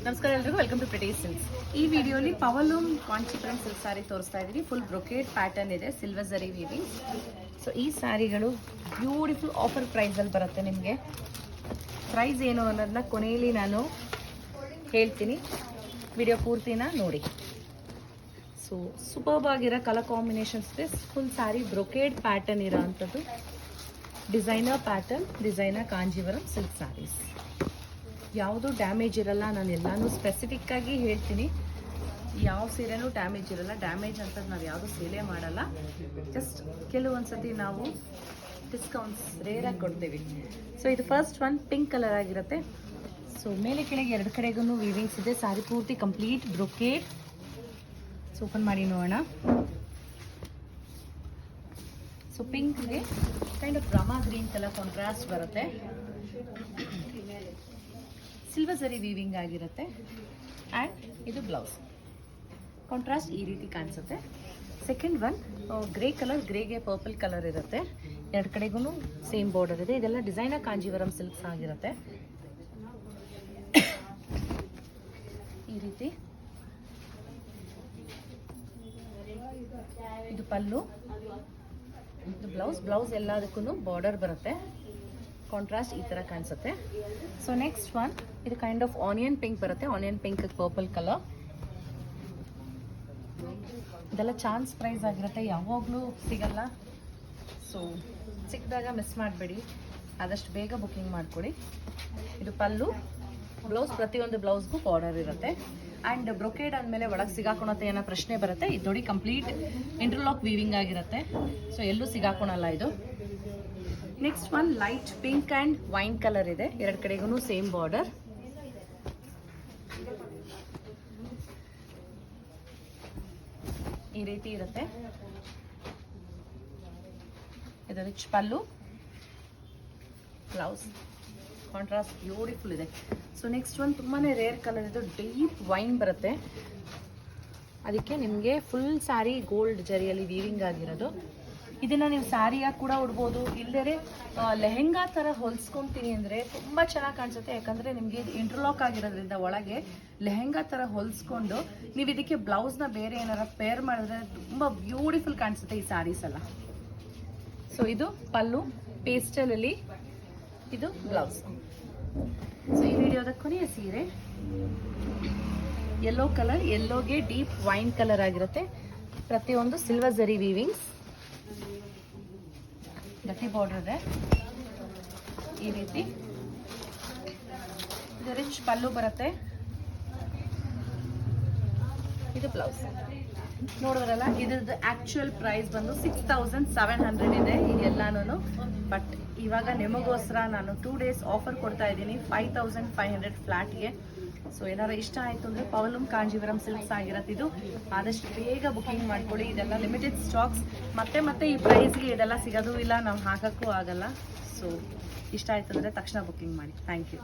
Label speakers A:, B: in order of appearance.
A: ನಮಸ್ಕಾರ ಎಲ್ರಿಗೂ, welcome to pretty silks. ಈ ವಿಡಿಯೋಲಿ ಪವಲೂಮ್ ಕಾಂಚೀಪುರಂ ಸಿಲ್ಕ್ ಸ್ಯಾರಿ ತೋರಿಸ್ತಾ ಇದ್ದೀನಿ. ಫುಲ್ ಬ್ರೊಕೇಡ್ ಪ್ಯಾಟರ್ನ್ ಇದೆ, ಸಿಲ್ವರ್ ಜರಿ ವೀವಿಂಗ್. ಸೊ ಈ ಸ್ಯಾರಿಗಳು ಬ್ಯೂಟಿಫುಲ್ ಆಫರ್ ಪ್ರೈಸಲ್ಲಿ ಬರುತ್ತೆ. ನಿಮಗೆ ಪ್ರೈಸ್ ಏನು ಅನ್ನೋದನ್ನ ಕೊನೆಯಲ್ಲಿ ನಾನು ಹೇಳ್ತೀನಿ, ವಿಡಿಯೋ ಪೂರ್ತಿನ ನೋಡಿ. ಸೊ ಸೂಪರ್ಬ್ ಆಗಿರೋ ಕಲರ್ ಕಾಂಬಿನೇಷನ್ಸ್ ಇದೆ. ಫುಲ್ ಸ್ಯಾರಿ ಬ್ರೊಕೇಡ್ ಪ್ಯಾಟರ್ನ್ ಇರೋ ಅಂಥದ್ದು, designer pattern, designer Kanjeevaram silk saris. ಯಾವುದು ಡ್ಯಾಮೇಜ್ ಇರಲ್ಲ. ನಾನು ಎಲ್ಲಾನು ಸ್ಪೆಸಿಫಿಕ್ ಆಗಿ ಹೇಳ್ತೀನಿ, ಯಾವ ಸೀರೆನೂ ಡ್ಯಾಮೇಜ್ ಇರಲ್ಲ. ಡ್ಯಾಮೇಜ್ ಅಂತದ್ದು ನಾವು ಯಾವುದು ಸೇಲೆ ಮಾಡಲ್ಲ. ಜಸ್ಟ್ ಕೆಲವೊಂದ್ಸತಿ ನಾವು ಡಿಸ್ಕೌಂಟ್ಸ್ ರೇರಾಗಿ ಕೊಡ್ತೀವಿ. ಸೊ ಇದು ಫಸ್ಟ್ ಒನ್ ಪಿಂಕ್ ಕಲರ್ ಆಗಿರುತ್ತೆ. ಸೊ ಮೇಲೆ ಕೆಳಗೆ ಎರಡು ಕಡೆಗೂ ವೀವಿಂಗ್ಸ್ ಇದೆ. ಸ್ಯಾರಿ ಪೂರ್ತಿ ಕಂಪ್ಲೀಟ್ ಬ್ರೊಕೇಡ್. ಸೊ ಓಪನ್ ಮಾಡಿ ನೋಡೋಣ. ಸೊ ಪಿಂಕ್ಗೆ kind of Rama green colour contrast ಬರುತ್ತೆ. ಸಿಲ್ವರ್ ಜರಿ ವೀವಿಂಗ್ ಆಗಿರುತ್ತೆ. ಆ್ಯಂಡ್ ಇದು ಬ್ಲೌಸ್ ಕಾಂಟ್ರಾಸ್ಟ್ ಈ ರೀತಿ ಕಾಣಿಸುತ್ತೆ. ಸೆಕೆಂಡ್ ಒನ್ ಗ್ರೇ ಕಲರ್, ಗ್ರೇಗೆ ಪರ್ಪಲ್ ಕಲರ್ ಇರುತ್ತೆ. ಎರಡು ಕಡೆಗೂ ಸೇಮ್ ಬಾರ್ಡರ್ ಇದೆ. ಇದೆಲ್ಲ ಡಿಸೈನರ್ ಕಾಂಜೀವರಂ ಸಿಲ್ಕ್ಸ್ ಆಗಿರುತ್ತೆ. ಈ ರೀತಿ ಇದು ಪಲ್ಲು, ಇದು ಬ್ಲೌಸ್. ಬ್ಲೌಸ್ ಎಲ್ಲದಕ್ಕೂ ಬಾರ್ಡರ್ ಬರುತ್ತೆ. ಕಾಂಟ್ರಾಸ್ಟ್ ಈ ಥರ ಕಾಣಿಸುತ್ತೆ. ಸೊ ನೆಕ್ಸ್ಟ್ ಒನ್ ಇದು ಕೈಂಡ್ ಆಫ್ ಆನಿಯನ್ ಪಿಂಕ್ ಬರುತ್ತೆ. Onion pink purple colour. ಇದೆಲ್ಲ ಚಾನ್ಸ್ ಪ್ರೈಸ್ ಆಗಿರುತ್ತೆ, ಯಾವಾಗಲೂ ಸಿಗಲ್ಲ. ಸೊ ಸಿಕ್ಕಿದಾಗ ಮಿಸ್ ಮಾಡಬೇಡಿ, ಆದಷ್ಟು ಬೇಗ ಬುಕ್ಕಿಂಗ್ ಮಾಡಿಕೊಡಿ. ಇದು ಪಲ್ಲು, ಬ್ಲೌಸ್. ಪ್ರತಿಯೊಂದು ಬ್ಲೌಸ್ಗೂ ಬಾರ್ಡರ್ ಇರುತ್ತೆ. ಆ್ಯಂಡ್ ಬ್ರೊಕೇಡ್ ಆದಮೇಲೆ ಒಳಗೆ ಸಿಗಾಕೊಳತ್ತೆ ಏನೋ ಪ್ರಶ್ನೆ ಬರುತ್ತೆ. ಇದು ನೋಡಿ ಕಂಪ್ಲೀಟ್ ಇಂಟರ್ಲಾಕ್ ವೀವಿಂಗ್ ಆಗಿರುತ್ತೆ. ಸೊ ಎಲ್ಲೂ ಸಿಗಾಕೊಳಲ್ಲ ಇದು. Next one light pink and wine colour ಇದೆ. ಎರಡು ಕಡೆಗೂ ಸೇಮ್ ಬಾರ್ಡರ್. ಈ ರೀತಿ ಇರುತ್ತೆ. ಇದು rich pallu, blouse. Contrast beautiful ಇದೆ. ಸೊ ನೆಕ್ಸ್ಟ್ ಒನ್ ತುಂಬಾ ರೇರ್ ಕಲರ್, ಇದು ಡೀಪ್ ವೈನ್ ಬರುತ್ತೆ. ಅದಕ್ಕೆ ನಿಮಗೆ ಫುಲ್ ಸ್ಯಾರಿ ಗೋಲ್ಡ್ ಜರಿಯಲ್ಲಿ ವೀವಿಂಗ್ ಆಗಿರೋದು. ಇದನ್ನು ನೀವು ಸ್ಯಾರಿಯಾಗಿ ಕೂಡ ಉಡ್ಬೋದು. ಇಲ್ಲದೇ ಲೆಹೆಂಗಾ ಥರ ಹೊಲಿಸ್ಕೊತೀನಿ ಅಂದರೆ ತುಂಬ ಚೆನ್ನಾಗಿ ಕಾಣಿಸುತ್ತೆ. ಯಾಕಂದರೆ ನಿಮಗೆ ಇದು ಇಂಟರ್ಲಾಕ್ ಆಗಿರೋದ್ರಿಂದ ಒಳಗೆ ಲೆಹೆಂಗಾ ಥರ ಹೊಲಿಸ್ಕೊಂಡು ನೀವು ಇದಕ್ಕೆ ಬ್ಲೌಸ್ನ ಬೇರೆ ಏನಾರ ಪೇರ್ ಮಾಡಿದ್ರೆ ತುಂಬ ಬ್ಯೂಟಿಫುಲ್ ಕಾಣಿಸುತ್ತೆ ಈ ಸ್ಯಾರೀಸ್ ಎಲ್ಲ. ಸೊ ಇದು ಪಲ್ಲು ಪೇಸ್ಟಲಲ್ಲಿ, ಇದು ಬ್ಲೌಸ್. ಸೊ ಈ ವಿಡಿಯೋದ ಕೊನೆಯ ಸೀರೆ ಯೆಲ್ಲೋ ಕಲರ್, ಯೆಲ್ಲೋಗೆ ಡೀಪ್ ವೈನ್ ಕಲರ್ ಆಗಿರುತ್ತೆ. ಪ್ರತಿಯೊಂದು ಸಿಲ್ವರ್ ಜರಿ ವೀವಿಂಗ್ಸ್, ಗಟ್ಟಿ ಬಾರ್ಡರ್ ಇದೆ. ಈ ರೀತಿ ಇದು ರಿಚ್ ಪಲ್ಲು ಬರುತ್ತೆ. ಇದು ಬ್ಲೌಸ್. ನೋಡಿದ್ರಲ್ಲ, ಇದ್ರದ್ದು ಆ್ಯಕ್ಚುಯಲ್ ಪ್ರೈಸ್ ಬಂದು 6700 ಇದೆ ಇದೆಲ್ಲಾನು. ಬಟ್ ಇವಾಗ ನಿಮಗೋಸ್ಕರ ನಾನು 2 days ಆಫರ್ ಕೊಡ್ತಾ ಇದ್ದೀನಿ 5500 ಫ್ಲಾಟ್ಗೆ. ಸೊ ಏನಾರು ಇಷ್ಟ ಆಯಿತು ಅಂದರೆ ಪವಲೂಮ್ ಕಾಂಜೀವರಂ ಸಿಲ್ಕ್ಸ್ ಆಗಿರತ್ತೆ. ಇದು ಆದಷ್ಟು ಬೇಗ ಬುಕ್ಕಿಂಗ್ ಮಾಡ್ಕೊಳ್ಳಿ. ಇದೆಲ್ಲ ಲಿಮಿಟೆಡ್ ಸ್ಟಾಕ್ಸ್. ಮತ್ತೆ ಈ ಪ್ರೈಸ್ಗೆ ಇದೆಲ್ಲ ಸಿಗೋದು ಇಲ್ಲ, ನಾವು ಹಾಕೋಕ್ಕೂ ಆಗಲ್ಲ. ಸೊ ಇಷ್ಟ ಆಯಿತು ಅಂದರೆ ತಕ್ಷಣ ಬುಕ್ಕಿಂಗ್ ಮಾಡಿ. Thank you.